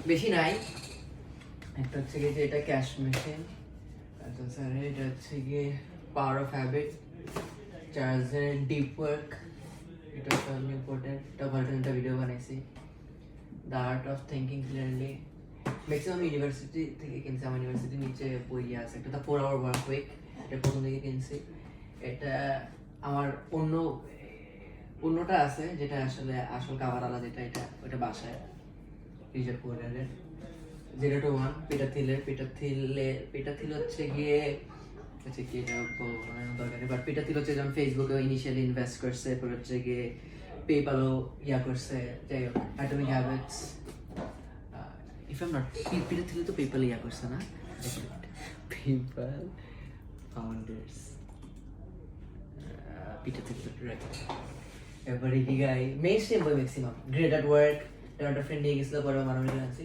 বেশি নাই। একটা হচ্ছে গিয়ে যে এটা ক্যাশ মেশিন, আচ্ছা স্যার এটা হচ্ছে গিয়ে পাওয়ার অফ হ্যাবিট, চার্জের ডিপ ওয়ার্ক, এটা একটা ইম্পর্টেন্ট, এটা ভার্সনটা ভিডিও বানাইছি। The art of thinking clearly, maximum university থেকে কিনছি, আমার ইউনিভার্সিটির নিচে বই আছে একটা, দ্য 4 Hour Work Week, এটা প্রথম থেকে কিনছি। এটা আমার অন্যটা আছে যেটা আসলে আসল কাভার আলাদা, যেটা এটা ওইটা বাসায় রিজার্ভ কোরিয়ারের 0-1 পিটার থিল হচ্ছে গিয়ে আচ্ছা কি এটা দরকার নেই, বাট পিটার থিল হচ্ছে যেমন ফেসবুকে ইনিশিয়ালি ইনভেস্ট করছে, এরপর হচ্ছে গিয়ে পেপালও করছে, যাই হোক atomic habits, if I am not, Peter Thiel তো পেপাল করছে না, PayPal founders, Peter Thiel right. এরপরে কি গাই মেইন স্ট্রিম বই ম্যাক্সিমাম, গ্রেট অ্যাট ওয়ার্ক, একটা ফ্রেন্ড নিয়ে গেছিল, পরে মানব আনছি,